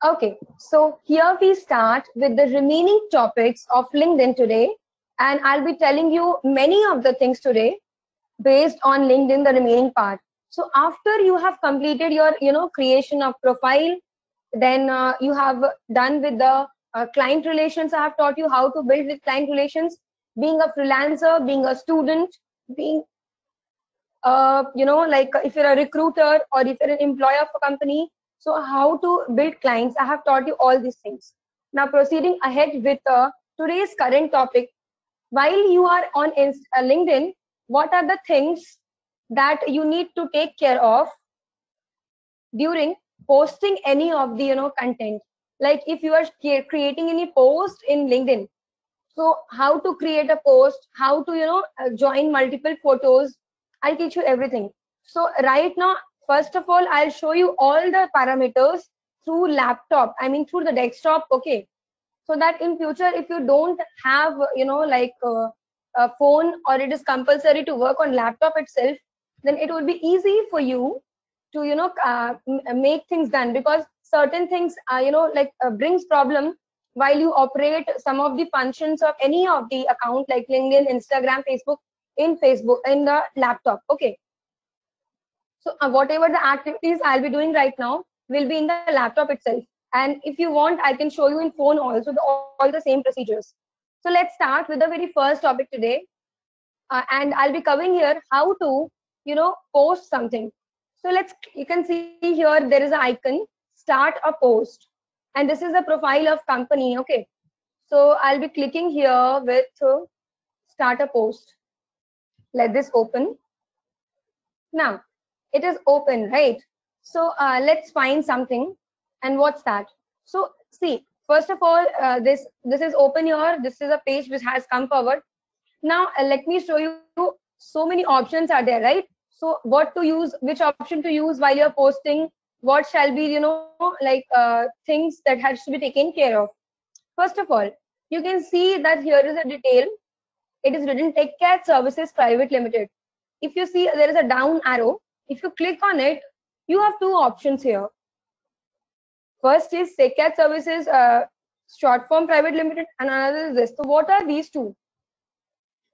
Okay, so here we start with the remaining topics of LinkedIn today, and I'll be telling you many of the things today based on LinkedIn, the remaining part. So after you have completed your, creation of profile, then you have done with the client relations. I have taught you how to build with client relations, being a freelancer, being a student, being like if you're a recruiter or if you're an employer of a company, so how to build clients. I have taught you all these things. Now proceeding ahead with today's current topic. While you are on LinkedIn, what are the things that you need to take care of during posting any of the content? Like if you are creating any post in LinkedIn, so how to create a post, how to join multiple photos, I'll teach you everything. So right now, first of all, I'll show you all the parameters through laptop, I mean through the desktop. Okay, so that in future if you don't have a phone, or it is compulsory to work on laptop itself, then it would be easy for you to make things done, because certain things brings problem while you operate some of the functions of any of the account like LinkedIn, Instagram, Facebook in the laptop. Okay, so whatever the activities I'll be doing right now will be in the laptop itself. And if you want, I can show you in phone also all the same procedures. So let's start with the very first topic today. And I'll be covering here how to, post something. So you can see here, there is an icon, start a post. And this is a profile of company. Okay. So I'll be clicking here with start a post. Let this open. Now, it is open, right? So let's find something. And what's that? So see, first of all, this is open here. This is a page which has come forward. Now let me show you, so many options are there, right? So what to use, which option to use while you're posting, what shall be, things that has to be taken care of. First of all, you can see that here is a detail. It is written TechCat Services Private Limited. If you see, there is a down arrow. If you click on it, you have two options here. First is TechCat Services short form Private Limited, and another is this. So what are these two?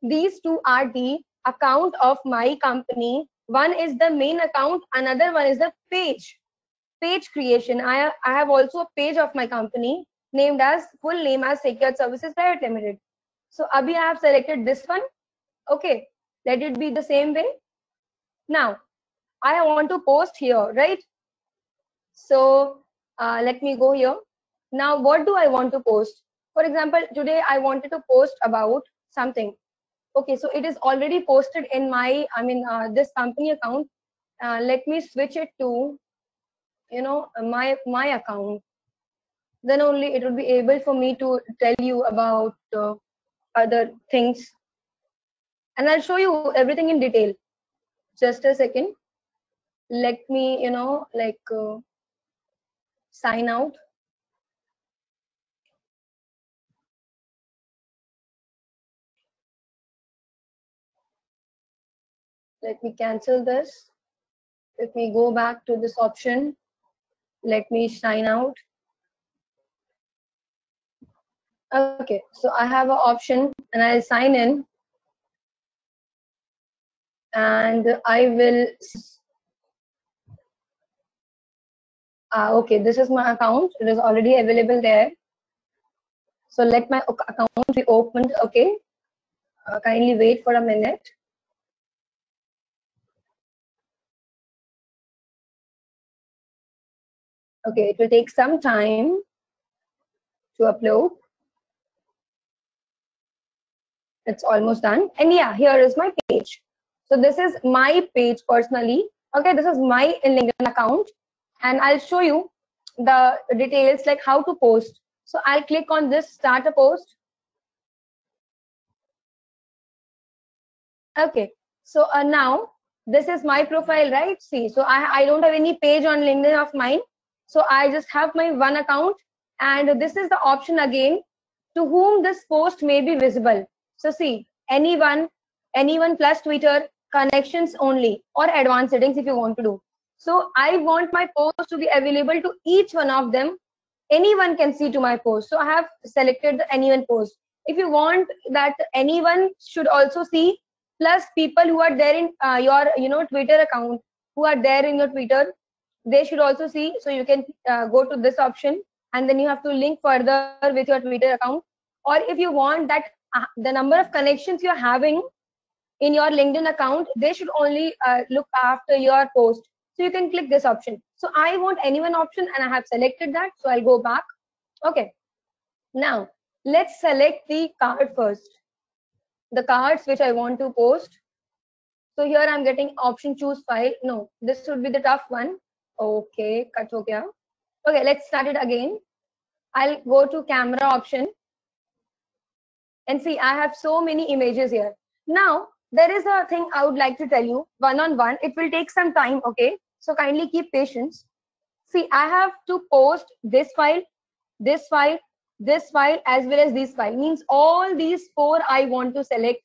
These two are the account of my company. One is the main account, another one is the page creation. I have also a page of my company named as full name as Secured Services Private Limited. So abhi I have selected this one. Okay, let it be the same way. Now I want to post here, right? So let me go here. Now what do I want to post? For example, today I wanted to post about something. Okay, so it is already posted in my, this company account. Let me switch it to, my account. Then only it will be able for me to tell you about other things. And I'll show you everything in detail. Just a second. Let me, sign out. Let me cancel this. Let me go back to this option. Let me sign out. Okay, so I have an option and I'll sign in. And I will, okay, this is my account. It is already available there. So let my account be opened. Okay, kindly wait for a minute. Okay, it will take some time to upload. It's almost done. And yeah, here is my page. So this is my page personally. Okay, this is my LinkedIn account. And I'll show you the details like how to post. So I'll click on this start a post. Okay, so now this is my profile, right? See, so I don't have any page on LinkedIn of mine. So I just have my one account, and this is the option again, to whom this post may be visible. So see, anyone plus Twitter, connections only, or advanced settings if you want to do. So I want my post to be available to each one of them anyone can see to my post. So I have selected the anyone post. If you want that anyone should also see, plus people who are there in your Twitter account, who are there in your Twitter, they should also see. So you can go to this option, and then you have to link further with your Twitter account. Or if you want that the number of connections you're having in your LinkedIn account, they should only look after your post. So you can click this option. So I want anyone option, and I have selected that. So I'll go back. Okay. Now let's select the card first. The cards which I want to post. So here I'm getting option choose file. No, this would be the tough one. Okay, cut ho gaya. Okay, let's start it again. I'll go to camera option. And see, I have so many images here. Now, there is a thing I would like to tell you one-on-one. It will take some time, okay? So kindly keep patience. See, I have to post this file, this file, this file, as well as this file. Means all these four I want to select,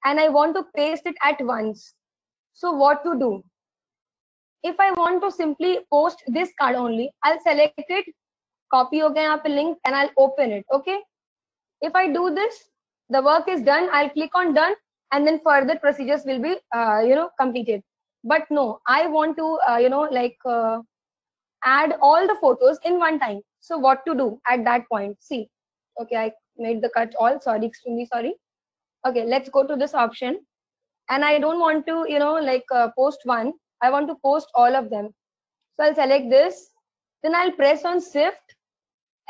and I want to paste it at once. So what to do? If I want to simply post this card only, I'll select it, copy ho gaya yahan pe link, and I'll open it, okay? If I do this, the work is done. I'll click on done, and then further procedures will be completed. But no, I want to add all the photos in one time. So what to do at that point? See, okay, I made the cut all. Sorry, extremely sorry. Okay, let's go to this option. And I don't want to post one. I want to post all of them. So I'll select this. Then I'll press on shift,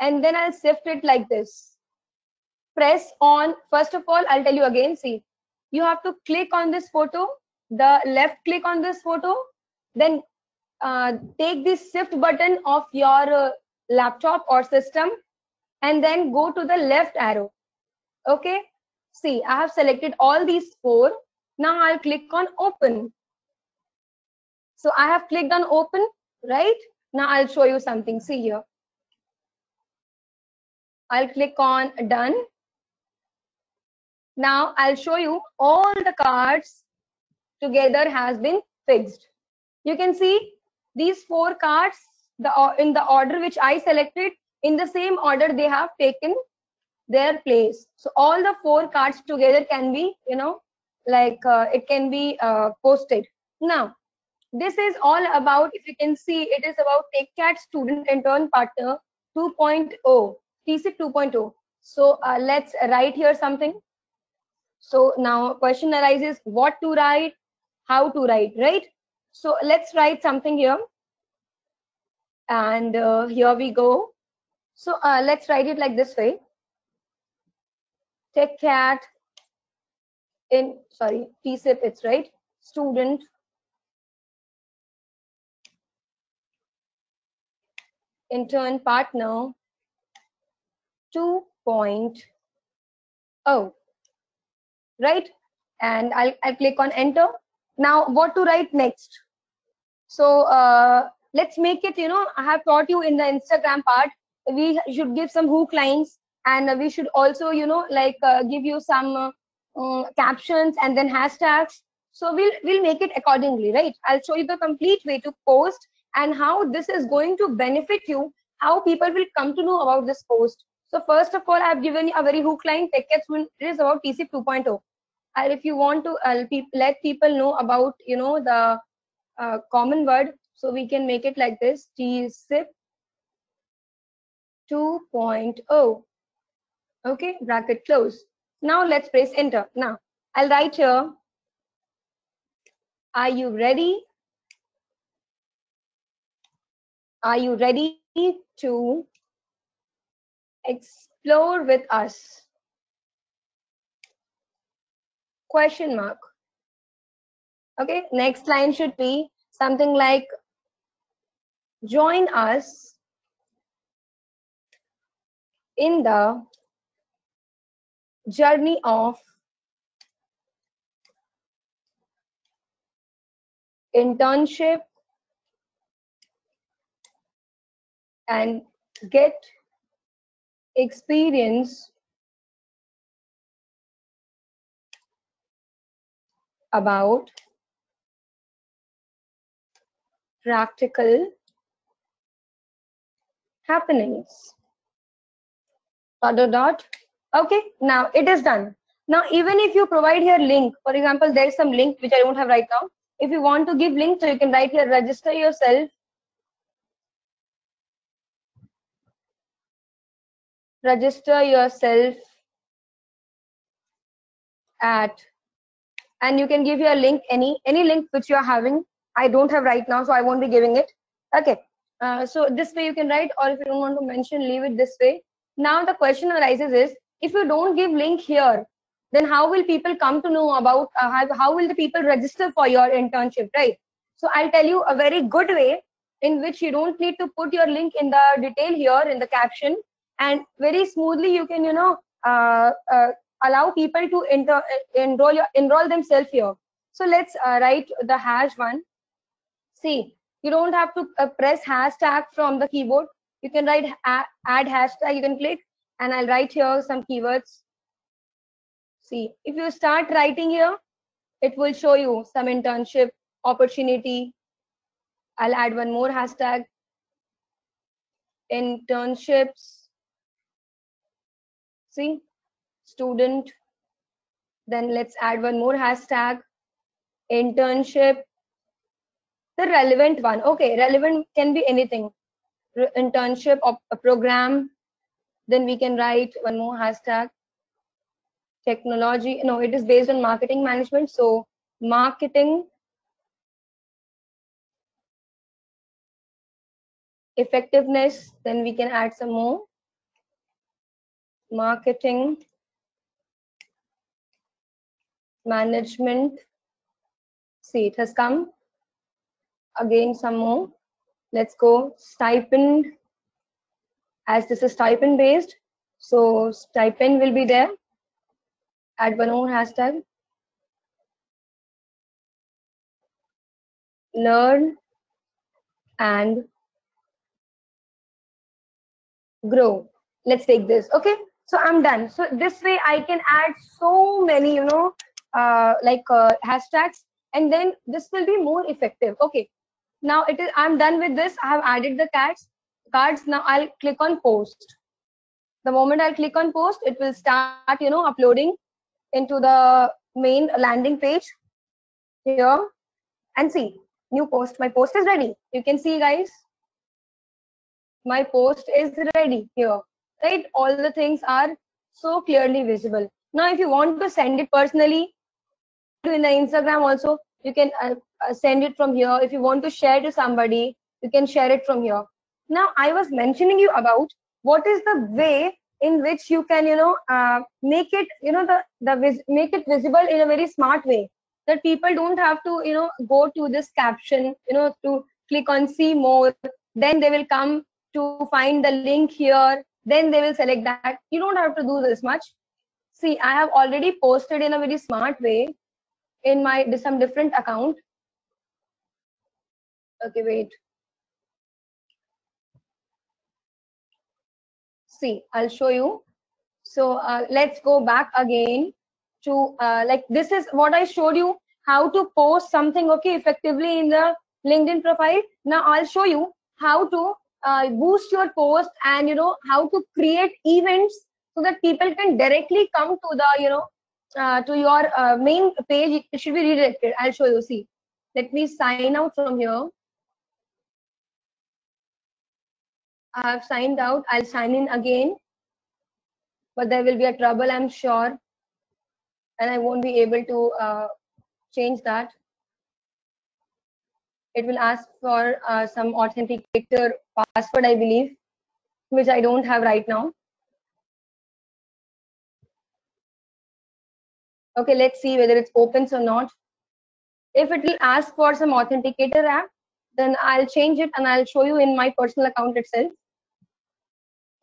and then I'll shift it like this. Press on, first of all, I'll tell you again, see, you have to click on this photo, the left click on this photo, then take the shift button of your laptop or system, and then go to the left arrow. Okay, see, I have selected all these four. Now I'll click on open. So I have clicked on open, right? Now I'll show you something. See here, I'll click on done. Now I'll show you all the cards together has been fixed. You can see these four cards in the order which I selected, in the same order they have taken their place. So all the four cards together can be, it can be posted. Now, this is all about, if you can see, it is about TechCat Student Intern Partner 2.0, TCIP 2.0. So let's write here something. So now question arises, what to write, how to write, right? So let's write something here. And here we go. So let's write it like this way. TechCat TCIP, it's right. Student Intern Partner 2.0, right? And I'll click on enter. Now what to write next? So let's make it, I have taught you in the Instagram part, we should give some hook lines, and we should also, give you some captions and then hashtags. So we'll make it accordingly, right? I'll show you the complete way to post and how this is going to benefit you, how people will come to know about this post. So first of all, I've given you a very hook line. It is about TCIP 2.0. And if you want to let people know about, the common word, so we can make it like this, TCIP 2.0. Okay, bracket close. Now let's press enter. Now I'll write here, are you ready? Are you ready to explore with us? Question mark. Okay, next line should be something like, join us in the journey of internship and get experience about practical happenings. dot dot dot. Okay, now it is done. Now even if you provide here link, for example, there is some link which I don't have right now. If you want to give link, so you can write here, register yourself, register yourself at, and you can give your link, any link which you are having. I don't have right now, so I won't be giving it. Okay, so this way you can write, or if you don't want to mention, leave it this way. Now the question arises is, if you don't give link here, then how will people come to know about, how will the people register for your internship, right? So I'll tell you a very good way in which you don't need to put your link in the detail here in the caption, and very smoothly you can, uh, uh, allow people to enroll themselves here. So let's write the hash one. See, you don't have to press hashtag from the keyboard. You can write add hashtag. You can click, and I'll write here some keywords. See, if you start writing here, it will show you some internship opportunity. I'll add one more hashtag, internships. See, student. Then let's add one more hashtag, internship, the relevant one. Okay, relevant can be anything. Internship of a program. Then we can write one more hashtag, technology. No, it is based on marketing management. So marketing effectiveness. Then we can add some more, marketing management. See, it has come again. Some more. Let's go stipend, as this is stipend based. So stipend will be there. Add one more hashtag, learn and grow. Let's take this. Okay, so I'm done. So this way I can add so many, hashtags, and then this will be more effective. Okay, now it is, I'm done with this. I have added the cards. Now I'll click on post. The moment I'll click on post, it will start, uploading into the main landing page here. And see, new post. My post is ready. You can see, guys, my post is ready here, right? All the things are so clearly visible. Now if you want to send it personally in the Instagram also, you can send it from here. If you want to share to somebody, you can share it from here. Now I was mentioning you about what is the way in which you can, make it, make it visible in a very smart way, that people don't have to, go to this caption, to click on see more, then they will come to find the link here, then they will select that. You don't have to do this much. See, I have already posted in a very smart way in my some different account. Okay, wait. See, I'll show you. So let's go back again to like this is what I showed you, how to post something, okay, effectively in the LinkedIn profile. Now I'll show you how to boost your post, and how to create events so that people can directly come to the to your main page. It should be redirected. I'll show you. See, let me sign out from here. I have signed out. I'll sign in again, but there will be a trouble, I'm sure, and I won't be able to change that. It will ask for some authenticator password, I believe, which I don't have right now. Okay, let's see whether it opens or not. If it will ask for some authenticator app, then I'll change it and I'll show you in my personal account itself.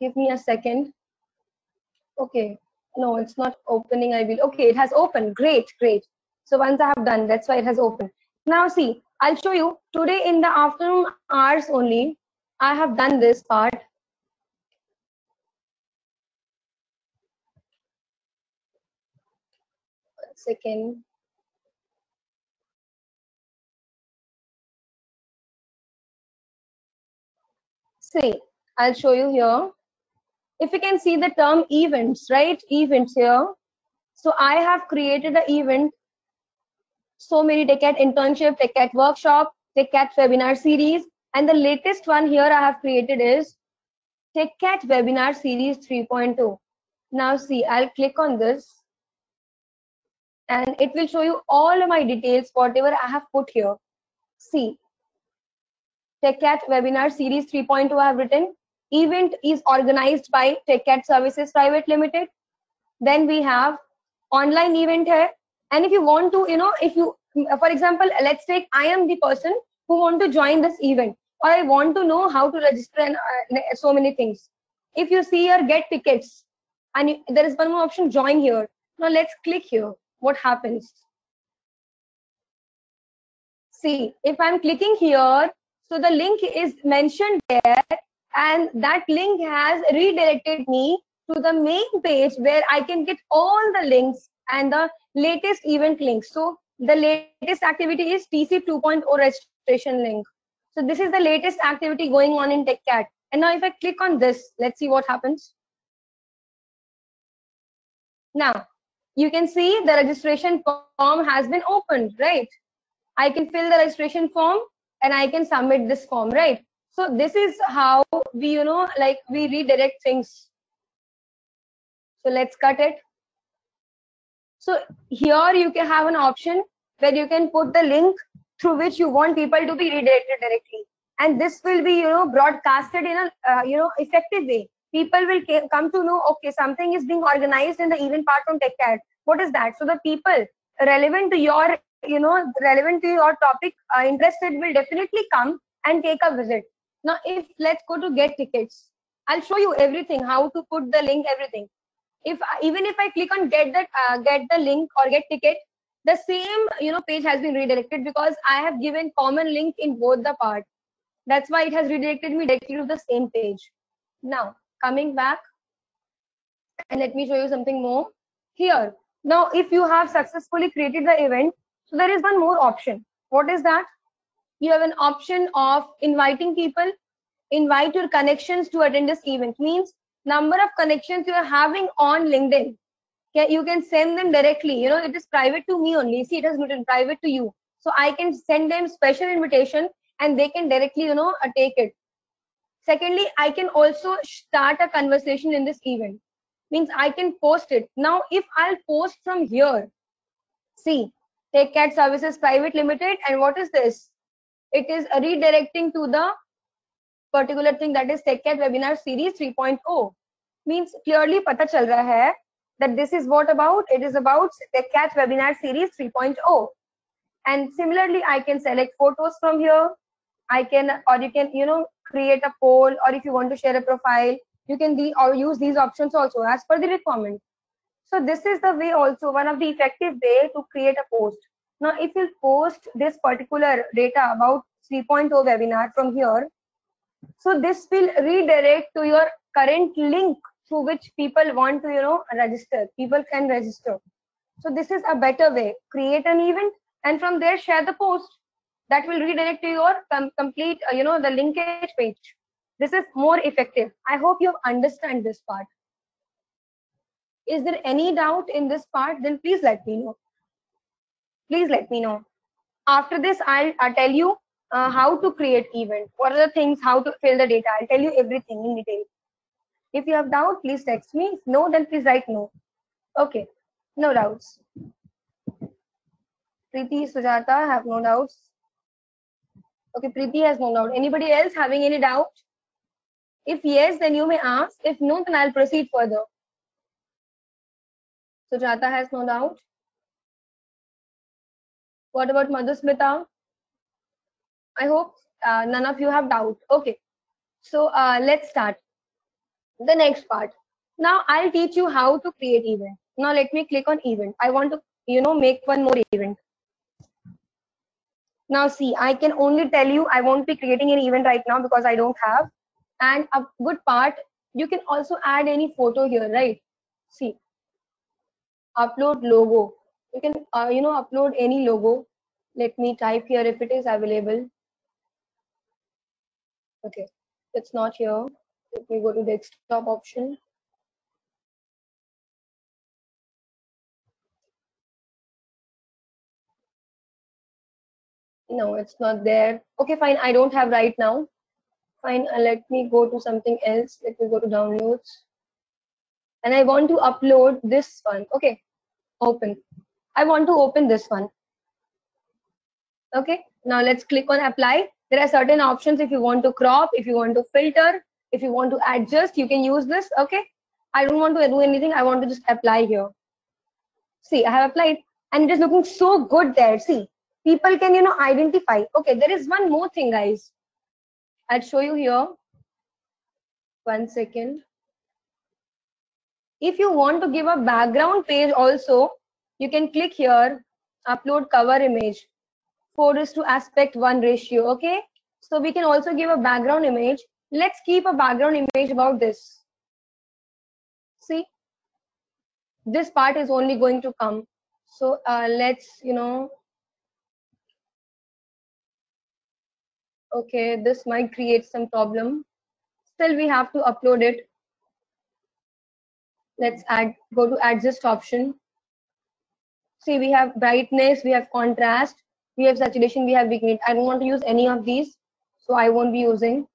Give me a second. Okay, no, it's not opening, I will. Okay, it has opened. Great, great. So once I have done, that's why it has opened. Now see, I'll show you today in the afternoon hours only. I have done this part. 1 second. See, I'll show you here. if you can see the term events, right? Events here. So I have created an event, so many TechCat internship, TechCat workshop, TechCat webinar series, and the latest one here I have created is TechCat webinar series 3.2. Now see, I'll click on this and it will show you all of my details, whatever I have put here. See, TechCat webinar series 3.2 I have written. Event is organized by TechCat Services Private Limited. Then we have online event here. And if you want to, if you, for example, let's take I am the person who want to join this event, or I want to know how to register and so many things. If you see here, get tickets, and there is one more option, join here. Now let's click here. What happens? See, if I'm clicking here, so the link is mentioned there, and that link has redirected me to the main page where I can get all the links and the latest event links. So the latest activity is TC 2.0 registration link. So this is the latest activity going on in TechCat. And now if I click on this, let's see what happens. Now you can see the registration form has been opened, right? I can fill the registration form and I can submit this form, right? So this is how we, we redirect things. So let's cut it. So here you can have an option where you can put the link through which you want people to be redirected directly. And this will be, broadcasted in a, effective way. People will come to know, okay, something is being organized in the event part from TechCat. What is that? So the people relevant to your, relevant to your topic, interested will definitely come and take a visit. Now, if let's go to get tickets, I'll show you everything, how to put the link, everything. If even if I click on get the link or get ticket, the same page has been redirected because I have given common link in both the part. That's why it has redirected me directly to the same page. Now coming back, and let me show you something more here. Now if you have successfully created the event, so there is one more option. What is that? You have an option of inviting people. Invite your connections to attend this event. Means number of connections you are having on LinkedIn, you can send them directly. It is private to me only. See, it has written private to you, so I can send them special invitation and they can directly take it. Secondly, I can also start a conversation in this event. Means I can post it. Now if I'll post from here, see, TechCat Services Private Limited, and what is this? It is redirecting to the particular thing, that is TechCat webinar series 3.0. Means clearly pata chal raha hai that this is what about. It is about TechCat webinar series 3.0. And similarly, I can select photos from here. I can, or you can, create a poll, or if you want to share a profile, you can or use these options also as per the requirement. So this is the way also, one of the effective way to create a post. Now, if you post this particular data about 3.0 webinar from here, so this will redirect to your current link through which people want to, register. People can register. So this is a better way. Create an event and from there share the post. That will redirect to your complete, the linkage page. This is more effective. I hope you understand this part. Is there any doubt in this part? Then please let me know. Please let me know. After this, I'll tell you how to create event. What are the things, how to fill the data. I'll tell you everything in detail. If you have doubt, please text me. If no, then please write no. Okay, no doubts. Preeti, Sujata have no doubts. Okay, Preeti has no doubt. Anybody else having any doubt? If yes, then you may ask. If no, then I'll proceed further. Sujata has no doubt. What about Madhusmita? I hope none of you have doubt. Okay, so let's start the next part. Now I'll teach you how to create event. Now let me click on event. I want to, make one more event. Now see, I can only tell you I won't be creating an event right now because I don't have. And a good part, you can also add any photo here, right? See, upload logo. You can, upload any logo. Let me type here if it is available. Okay, it's not here. Let me go to desktop option. No, it's not there. Okay, fine. I don't have right now. Fine. Let me go to something else. Let me go to downloads. And I want to upload this one. Okay, open. I want to open this one. Okay, now let's click on apply. There are certain options if you want to crop, if you want to filter, if you want to adjust, you can use this. Okay, I don't want to do anything. I want to just apply here. See, I have applied and it is looking so good there. See, people can, identify. Okay, there is one more thing, guys. I'll show you here. 1 second. If you want to give a background page also, you can click here, upload cover image. 4:1 aspect ratio. Okay, so we can also give a background image. Let's keep a background image about this. See, this part is only going to come. So let's, okay, this might create some problem. Still, we have to upload it. Let's go to adjust option. See, we have brightness, we have contrast, we have saturation, we have vignette. I don't want to use any of these, so I won't be using.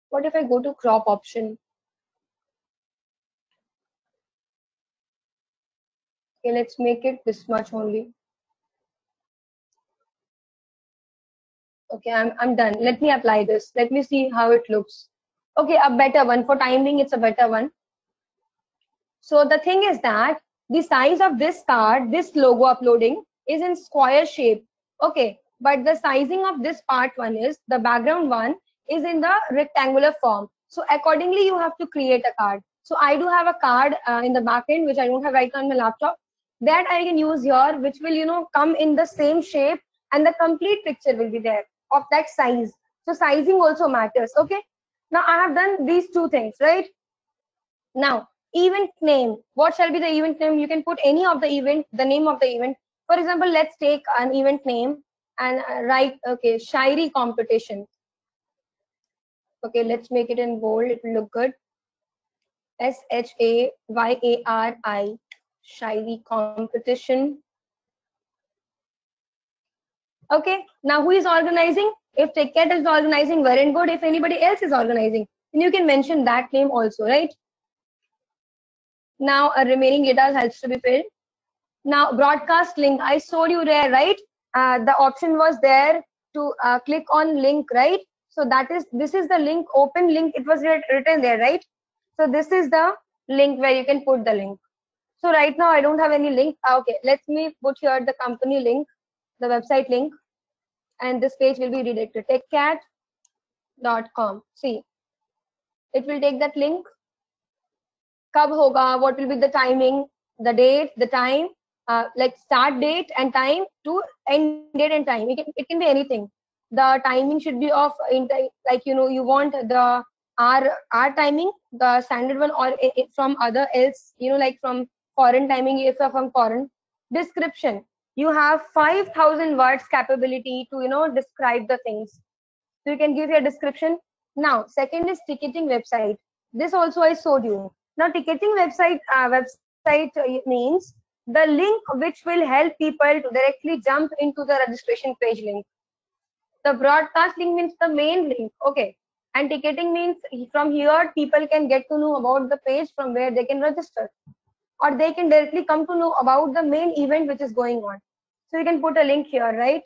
What if I go to crop option? Okay, let's make it this much only. Okay, I'm done. Let me apply this. Let me see how it looks. Okay, a better one. For timing, it's a better one. So the thing is that the size of this card, this logo uploading is in square shape. Okay, but the sizing of this part one is, the background one is in the rectangular form. So accordingly, you have to create a card. So I do have a card in the back end, which I don't have right now on my laptop, that I can use here, which will, come in the same shape and the complete picture will be there of that size. So sizing also matters. Okay. Now I have done these two things, right? Now, event name. What shall be the event name? You can put any of the event, the name of the event. For example, let's take an event name and write, okay, Shairi competition. Okay, let's make it in bold. It will look good. Shayari, Shairi competition. Okay, now who is organizing? If TechCat is organizing, well and good. If anybody else is organizing, then you can mention that name also, right? Now, a remaining data has to be filled. Now, broadcast link, I showed you there, right? The option was there to click on link, right? So this is the link, open link, it was written there, right? So this is the link where you can put the link. So right now I don't have any link. Okay, let me put here the company link, the website link, and this page will be redirected, techcat.com. See, it will take that link. Kab hoga, what will be the timing, the date, the time, like start date and time to end date and time. It can be anything. The timing should be of, like, you want the our timing, the standard one, or from other else, like from foreign timing, if you're from foreign. Description. You have 5,000 words capability to, describe the things. So you can give your description. Now, second is ticketing website. This also I showed you. Now, ticketing website means the link which will help people to directly jump into the registration page link. The broadcast link means the main link. Okay. And ticketing means from here people can get to know about the page from where they can register, or they can directly come to know about the main event which is going on. So you can put a link here, right?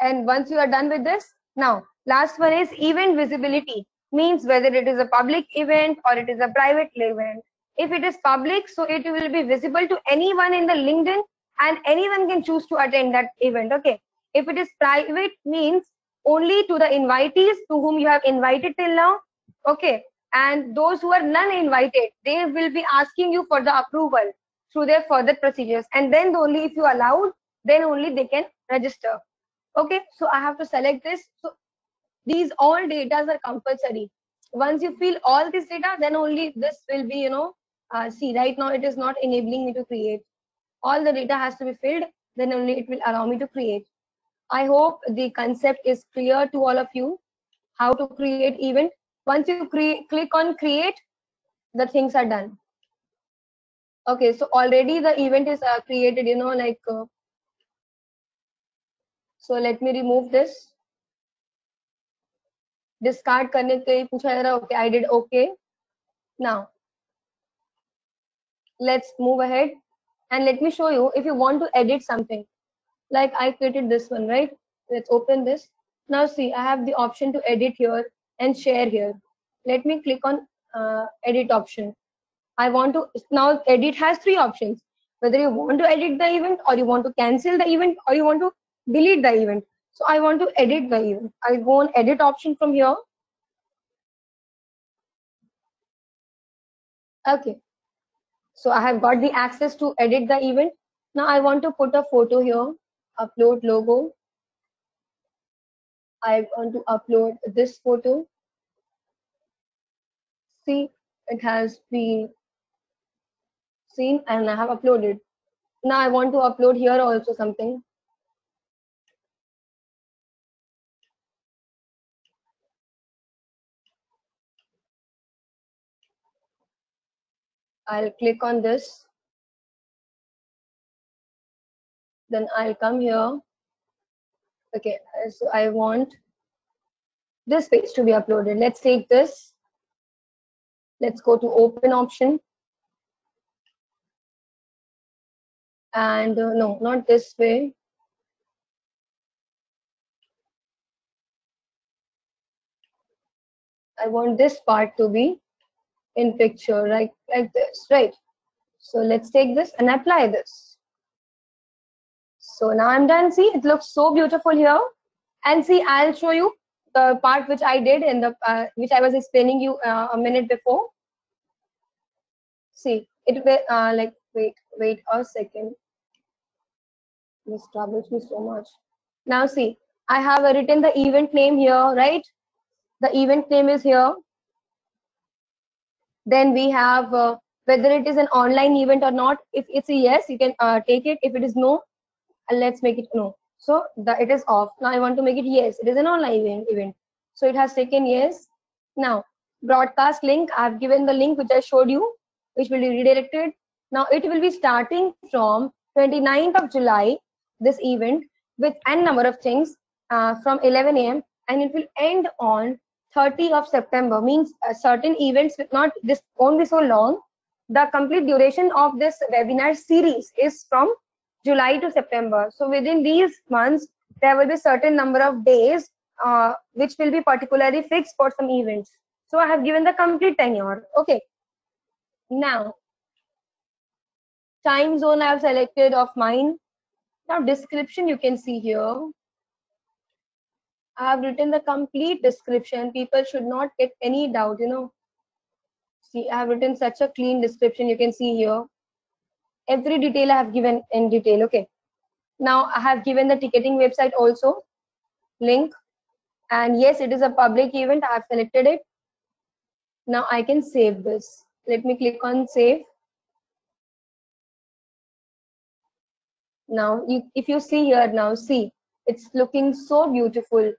And once you are done with this, now last one is event visibility, means whether it is a public event or it is a private event. If it is public, so it will be visible to anyone in the LinkedIn and anyone can choose to attend that event. Okay. If it is private, means only to the invitees to whom you have invited till now. Okay. And those who are non-invited, they will be asking you for the approval through their further procedures. And then only if you allow, then only they can register. Okay, so I have to select this. So these all data are compulsory. Once you fill all this data, then only this will be, see, right now it is not enabling me to create. All the data has to be filled, then only it will allow me to create. I hope the concept is clear to all of you, how to create event. Once you click on create, the things are done. Okay, so already the event is created, like So let me remove this. Discard करने के लिए पूछा जा रहा है. Okay, I did okay. Now let's move ahead and let me show you if you want to edit something. Like I created this one, right? Let's open this. Now see, I have the option to edit here and share here. Let me click on edit option. I want to, now edit has three options. Whether you want to edit the event, or you want to cancel the event, or you want to delete the event. So I want to edit the event. I go on edit option from here. Okay. So I have got the access to edit the event. Now I want to put a photo here, upload logo. I want to upload this photo. See, it has been seen and I have uploaded. Now I want to upload here also something. I'll click on this. Then I'll come here. Okay, so I want this page to be uploaded. Let's take this. Let's go to open option. And no, not this way. I want this part to be in picture, like this, right? So let's take this and apply this. So now I'm done. See, it looks so beautiful here. And see, I'll show you the part which I did in the which I was explaining you a minute before. See, it will like wait a second. This troubles me so much. Now see, I have written the event name here, right? The event name is here. Then we have whether it is an online event or not. If it's a yes, you can take it. If it is no, let's make it no. So it is off. Now I want to make it yes. It is an online event. So it has taken yes. Now broadcast link. I have given the link which I showed you, which will be redirected. Now it will be starting from 29th of July. This event with n number of things from 11 a.m. and it will end on 30th of September. Means certain events will not, this won't be so long. The complete duration of this webinar series is from July to September. So within these months, there will be certain number of days which will be particularly fixed for some events. So I have given the complete tenure. Okay. Now, time zone I have selected of mine. Now description you can see here. I have written the complete description. People should not get any doubt, you know. See, I have written such a clean description. You can see here. Every detail I have given in detail. Okay. Now I have given the ticketing website also. Link. And yes, it is a public event. I have selected it. Now I can save this. Let me click on save. Now, if you see here now, see, it's looking so beautiful,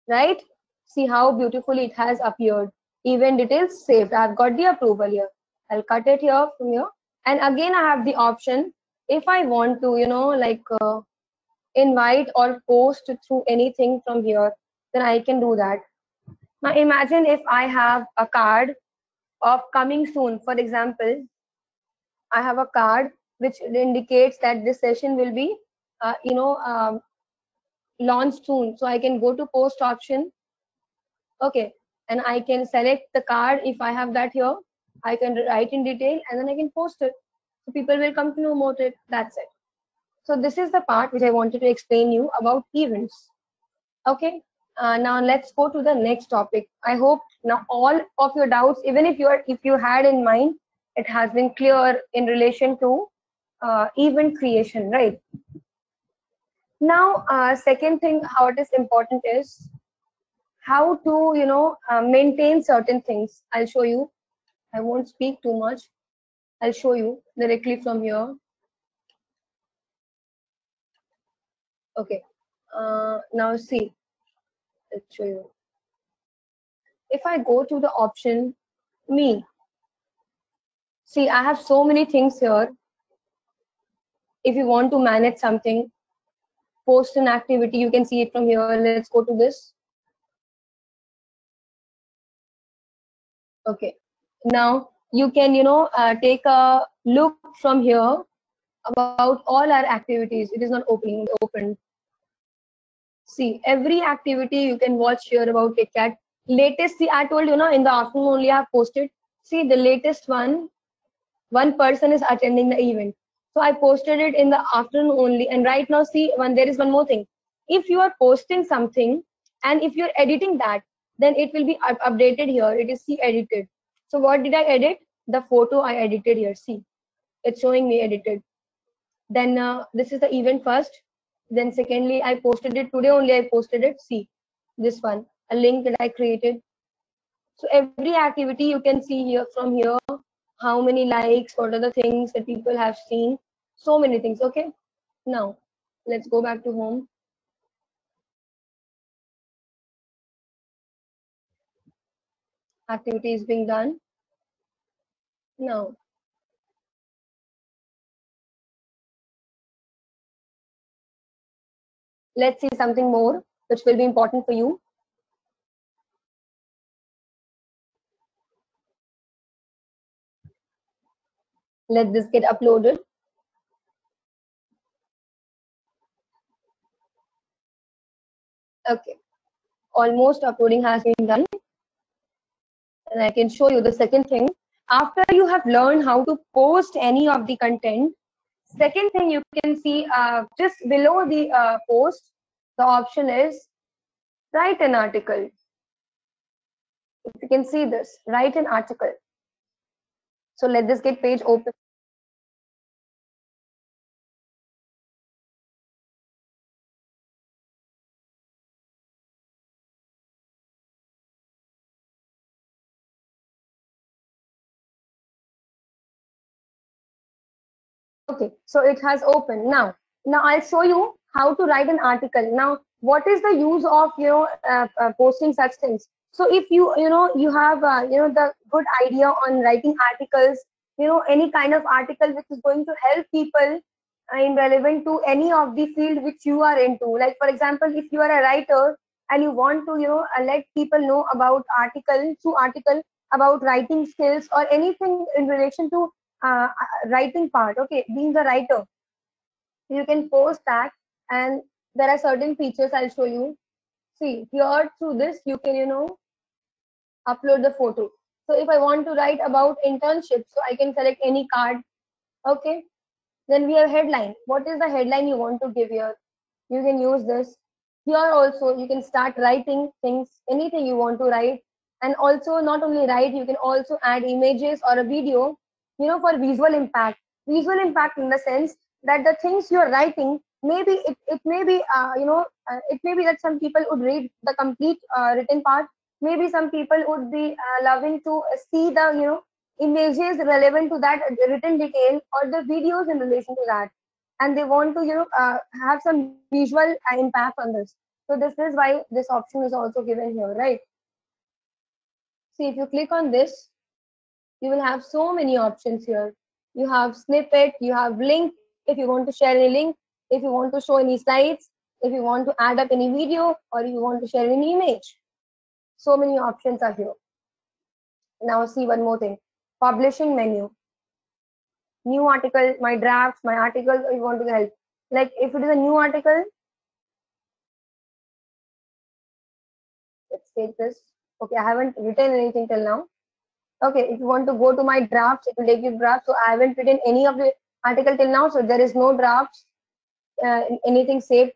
right? See how beautifully it has appeared. Event details saved. I've got the approval here. I'll cut it here from here. And again, I have the option if I want to, you know, like invite or post through anything from here, then I can do that. Now, imagine if I have a card of coming soon. For example, I have a card which indicates that this session will be, launched soon. So I can go to post option. Okay. And I can select the card. If I have that here, I can write in detail and then I can post it. So people will come to know about it. That's it. So this is the part which I wanted to explain you about events. Okay. Now let's go to the next topic. I hope now all of your doubts, even if you had in mind, it has been clear in relation to event creation, right? Now, second thing, how it is important is how to, maintain certain things. I'll show you. I won't speak too much. I'll show you directly from here. Okay. Now see, let's show you. If I go to the option me, see, I have so many things here. If you want to manage something, post an activity. You can see it from here. Let's go to this. Okay. Now you can, take a look from here about all our activities. It is not opened. See, every activity you can watch here about KitKat. Latest, see, I told you, in the afternoon only I have posted. See, the latest one person is attending the event. So I posted it in the afternoon only. And right now, see, there is one more thing. If you are posting something and if you're editing that, then it will be updated here. It is see edited. So what did I edit? The photo I edited here. See, it's showing me edited. Then this is the event first. Then secondly, I posted it today only. I posted it. See, this one, a link that I created. So every activity you can see here from here, how many likes, what are the things that people have seen, so many things. Okay, now let's go back to home. Activity is being done. Now let's see something more which will be important for you. Let this get uploaded. Okay, almost uploading has been done. And I can show you the second thing. After you have learned how to post any of the content, second thing you can see just below the post, the option is write an article. If you can see this, write an article. So let this get page open. Okay, so it has opened now. Now I'll show you how to write an article. Now, what is the use of posting such things? So if you have the good idea on writing articles, any kind of article which is going to help people in relevant to any of the field which you are into. Like for example, if you are a writer and you want to let people know about article about writing skills or anything in relation to writing part, okay, being the writer, you can post that. And there are certain features I'll show you. See here, through this you can upload the photo. So if I want to write about internship, so I can select any card. Okay, then we have headline. What is the headline you want to give here? You can use this. Here also you can start writing things, anything you want to write. And also not only write, you can also add images or a video, for visual impact. Visual impact in the sense that the things you're writing, maybe it may be, it may be that some people would read the complete written part. Maybe some people would be loving to see the, images relevant to that written detail or the videos in relation to that. And they want to, have some visual impact on this. So this is why this option is also given here, right? See, if you click on this, you will have so many options here. You have snippet, you have link, if you want to share any link, if you want to show any slides, if you want to add up any video, or you want to share any image. So many options are here. Now see one more thing. Publishing menu. New article, my drafts, my articles, you want to help. Like if it is a new article, let's take this. Okay, I haven't written anything till now. Okay, if you want to go to my drafts, it will take you drafts. So I haven't written any of the article till now, so there is no drafts, anything saved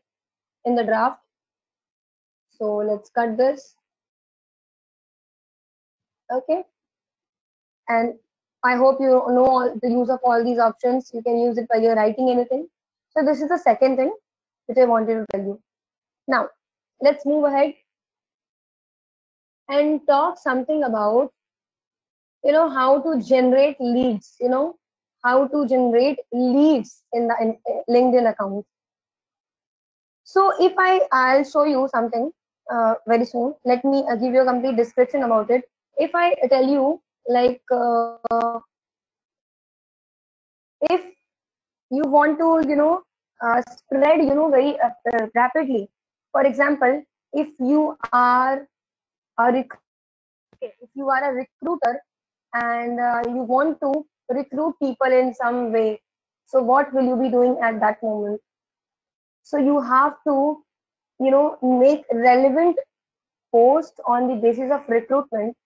in the draft. So let's cut this. Okay, and I hope you know all the use of all these options. You can use it while you're writing anything. So this is the second thing which I wanted to tell you. Now let's move ahead and talk something about how to generate leads, how to generate leads in the LinkedIn account. So if I'll show you something very soon. Let me give you a complete description about it. If I tell you, like if you want to spread, very rapidly. For example, if you are a if you are a recruiter and you want to recruit people in some way, so what will you be doing at that moment? So you have to, make relevant posts on the basis of recruitment.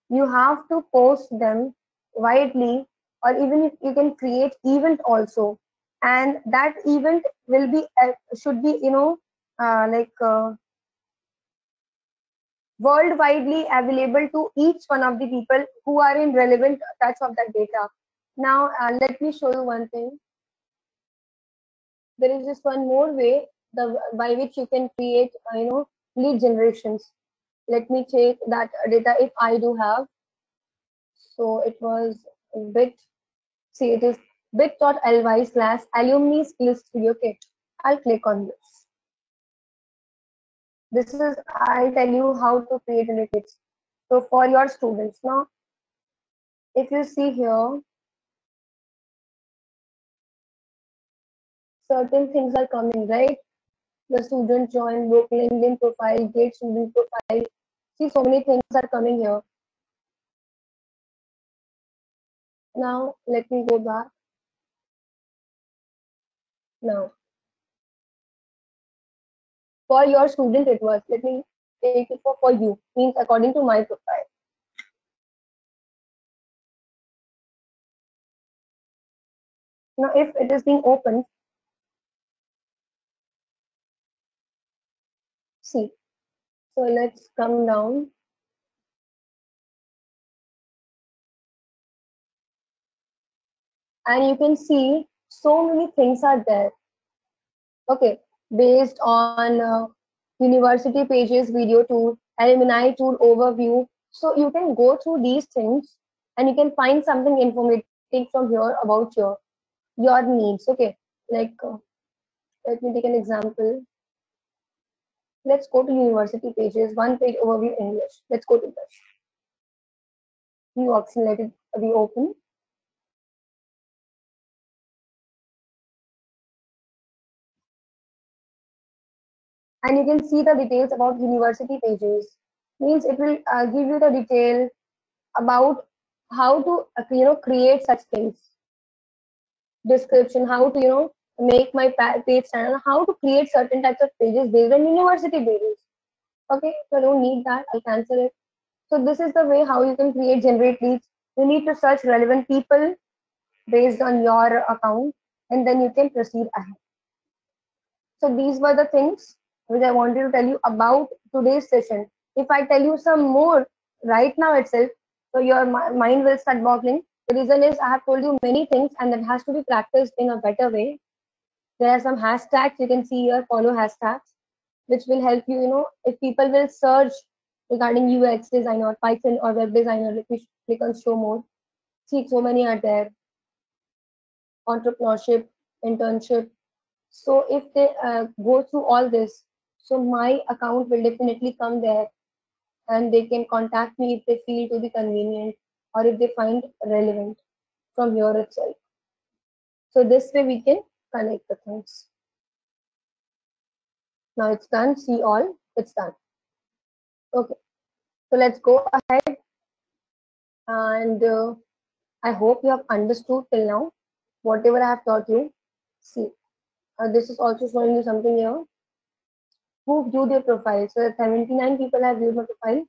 You have to post them widely, or even if you can create event also, and that event will be should be, like worldwidely available to each one of the people who are in relevant touch of that data. Now, let me show you one thing. There is just one more way by which you can create, lead generations. Let me check that data if I do have. So it was bit. See, it is bit.ly/alumni skills studio kit. I'll click on this. This is, I'll tell you how to create kits. So for your students now, if you see here, certain things are coming, right? The student join, book, LinkedIn profile, get student profile. See, so many things are coming here. Now, let me go back. Now, for your student, it was, let me take it for you, means according to my profile. Now, if it is being opened, see, so let's come down. And you can see so many things are there. Okay, based on university pages, video tool, alumni tool overview. So you can go through these things and you can find something informative from here about your needs. Okay, like let me take an example. Let's go to university pages, one page overview English. Let's go to this. New option, let it be open. And you can see the details about university pages. Means it will give you the detail about how to create such things, description, how to make my page stand, how to create certain types of pages based on university pages. Okay, so I don't need that, I'll cancel it. So this is the way how you can create generate leads. You need to search relevant people based on your account, and then you can proceed ahead. So these were the things which I wanted to tell you about today's session. If I tell you some more right now itself, so your mind will start boggling. The reason is I have told you many things and that has to be practiced in a better way. There are some hashtags you can see here, follow hashtags, which will help you, if people will search regarding UX designer, Python or web designer, if you click on show more, see so many are there, entrepreneurship, internship. So if they go through all this, so my account will definitely come there and they can contact me if they feel to be convenient or if they find relevant from here itself. So this way we can connect the things. Now it's done. See all, it's done. Okay, so let's go ahead and I hope you have understood till now whatever I have taught you. See, this is also showing you something here. Who viewed your profile? So 79 people have viewed my profile,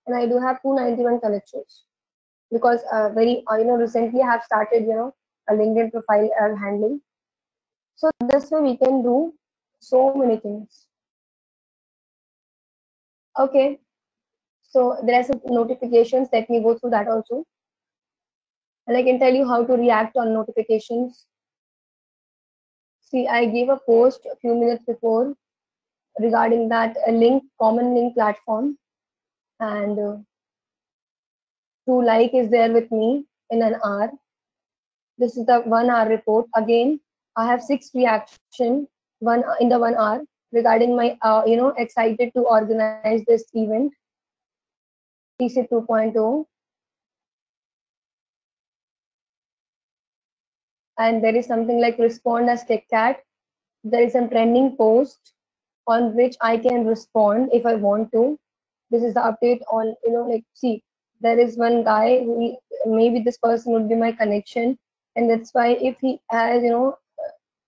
and I do have 291 connections because very recently I have started a LinkedIn profile handling. So this way we can do so many things. Okay, so there are some notifications. Let me go through that also, and I can tell you how to react on notifications. See, I gave a post a few minutes before regarding that link, common link platform, and like is there with me in an hour. This is the 1 hour report. Again, I have 6 reaction one in the 1 hour regarding my excited to organize this event TC 2.0, and there is something like respond as tech cat. there is some trending post on which I can respond if I want to. This is the update on, like, see, there is one guy who maybe this person would be my connection, and that's why if he has,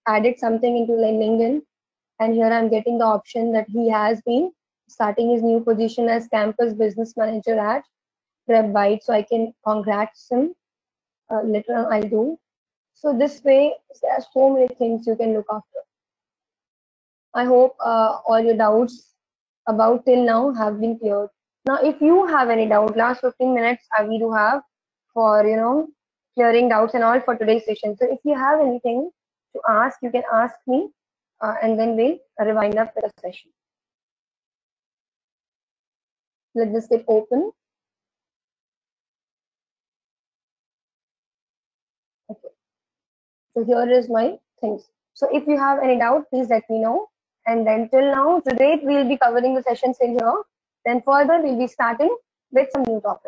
added something into LinkedIn, and here I'm getting the option that he has been starting his new position as campus business manager at PrepByte, so I can congrats him. Later on I'll do. So this way, there are so many things you can look after. I hope all your doubts about till now have been cleared. Now, if you have any doubt, last 15 minutes we do have for, clearing doubts and all for today's session. So if you have anything to ask, you can ask me, and then we'll rewind up the session. Let this get open. Okay. So here is my things. So if you have any doubt, please let me know. And then till now, today we'll be covering the sessions in here. Then further, we'll be starting with some new topics.